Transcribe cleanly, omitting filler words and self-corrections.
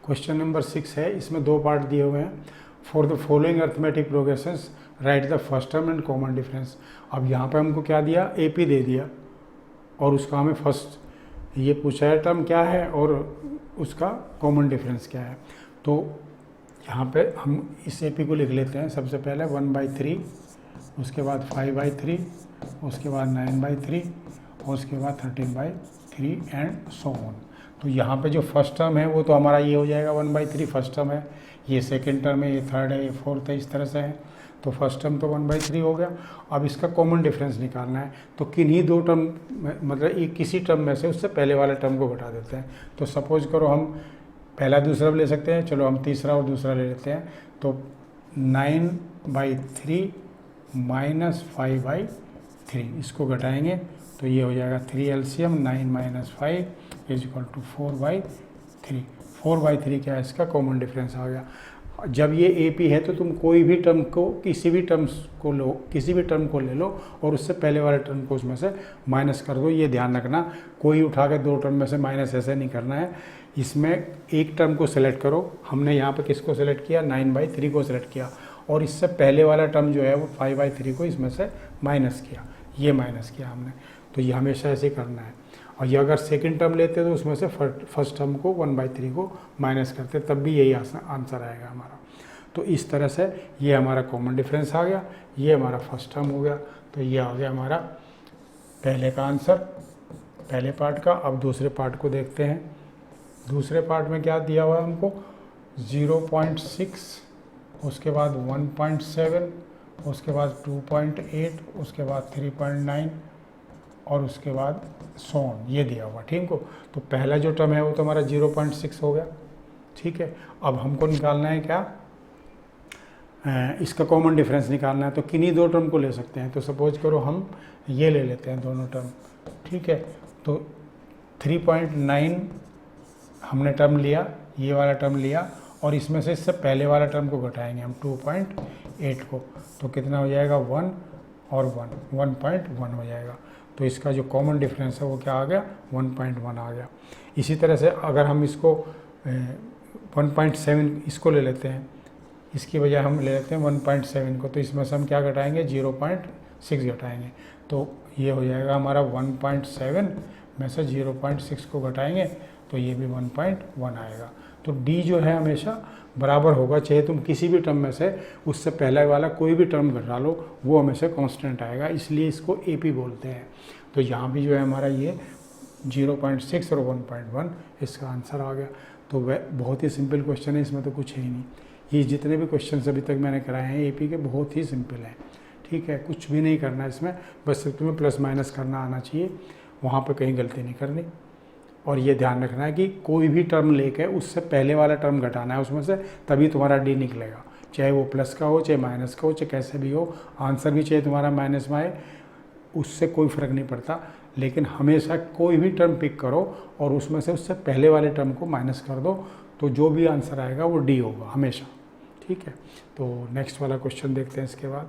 Question number 6 है, इसमें दो पार्ट दिए हुए हैं। For the following arithmetic progressions right the first term and common difference. अब यहाँ पे हमको क्या दिया, AP दे दिया और उसका हमें फर्स्ट ये पूछा है टर्म क्या है और उसका कॉमन डिफरेंस क्या है। तो यहाँ पे हम इस AP को लिख लेते हैं। सबसे पहले 1/3, उसके बाद 5/3, उसके बाद 9/3 और उसके बाद 13/3 एंड सो ऑन। तो यहाँ पे जो फर्स्ट टर्म है वो तो हमारा ये हो जाएगा 1/3 फर्स्ट टर्म है, ये सेकंड टर्म है, ये थर्ड है, ये फोर्थ है, इस तरह से है। तो फर्स्ट टर्म तो 1/3 हो गया। अब इसका कॉमन डिफरेंस निकालना है, तो किन्हीं दो टर्म मतलब एक किसी टर्म में से उससे पहले वाले टर्म को घटा देते हैं। तो सपोज करो हम पहला दूसरा भी ले सकते हैं, चलो हम तीसरा और दूसरा ले लेते हैं। तो 9/3 माइनस 5/3 इसको घटाएंगे तो ये हो जाएगा 3 LCM 9 - 5 = 4/3। 4/3 क्या है, इसका कॉमन डिफरेंस आ गया। जब ये AP है तो तुम कोई भी टर्म को किसी भी टर्म को ले लो और उससे पहले वाले टर्म को उसमें से माइनस कर दो। ये ध्यान रखना, कोई उठा के दो टर्म में से माइनस ऐसे नहीं करना है। इसमें एक टर्म को सिलेक्ट करो। हमने यहाँ पे किसको सिलेक्ट किया, 9/3 को सिलेक्ट किया और इससे पहले वाला टर्म जो है वो 5/3 को इसमें से माइनस किया, ये माइनस किया हमने। तो ये हमेशा ऐसे करना है। और ये अगर सेकंड टर्म लेते तो उसमें से फर्स्ट टर्म को 1/3 को माइनस करते, तब भी यही आंसर आएगा हमारा। तो इस तरह से ये हमारा कॉमन डिफरेंस आ गया, ये हमारा फर्स्ट टर्म हो गया। तो ये आ गया हमारा पहले का आंसर, पहले पार्ट का। अब दूसरे पार्ट को देखते हैं। दूसरे पार्ट में क्या दिया हुआ है हमको, 0.6, उसके बाद 1.7, उसके बाद 2.8, उसके बाद 3.9 और उसके बाद सोन, ये दिया हुआ। ठीक हो, तो पहला जो टर्म है वो तो हमारा 0.6 हो गया। ठीक है, अब हमको निकालना है क्या, इसका कॉमन डिफरेंस निकालना है। तो किन्हीं दो टर्म को ले सकते हैं। तो सपोज करो हम ये ले लेते हैं दोनों टर्म। ठीक है, तो 3.9 हमने टर्म लिया, ये वाला टर्म लिया और इसमें से इससे पहले वाला टर्म को घटाएंगे हम 2.8 को। तो कितना हो जाएगा, 1 और 1 हो जाएगा। तो इसका जो कॉमन डिफरेंस है वो क्या आ गया, 1.1 आ गया। इसी तरह से अगर हम इसको 1.7 इसको ले लेते हैं, इसकी बजाय हम ले लेते हैं 1.7 को, तो इसमें से हम क्या घटाएंगे, 0.6 घटाएंगे। तो ये हो जाएगा हमारा 1.7 में से 0.6 को घटाएंगे तो ये भी 1.1 आएगा। तो D जो है हमेशा बराबर होगा, चाहे तुम किसी भी टर्म में से उससे पहले वाला कोई भी टर्म घटा लो, वो हमेशा कांस्टेंट आएगा, इसलिए इसको AP बोलते हैं। तो यहाँ भी जो है हमारा ये 0.6 और 1.1 इसका आंसर आ गया। तो वह बहुत ही सिंपल क्वेश्चन है, इसमें तो कुछ है ही नहीं। ये जितने भी क्वेश्चन अभी तक मैंने कराए हैं AP के, बहुत ही सिंपल हैं। ठीक है, कुछ भी नहीं करना है इसमें, बस सिर्फ तुम्हें प्लस माइनस करना आना चाहिए, वहाँ पर कहीं गलती नहीं करनी। और ये ध्यान रखना है कि कोई भी टर्म लेके उससे पहले वाला टर्म घटाना है उसमें से, तभी तुम्हारा D निकलेगा। चाहे वो प्लस का हो, चाहे माइनस का हो, चाहे कैसे भी हो, आंसर भी चाहे तुम्हारा माइनस में आए, उससे कोई फ़र्क नहीं पड़ता। लेकिन हमेशा कोई भी टर्म पिक करो और उसमें से उससे पहले वाले टर्म को माइनस कर दो, तो जो भी आंसर आएगा वो D होगा हमेशा। ठीक है, तो नेक्स्ट वाला क्वेश्चन देखते हैं इसके बाद।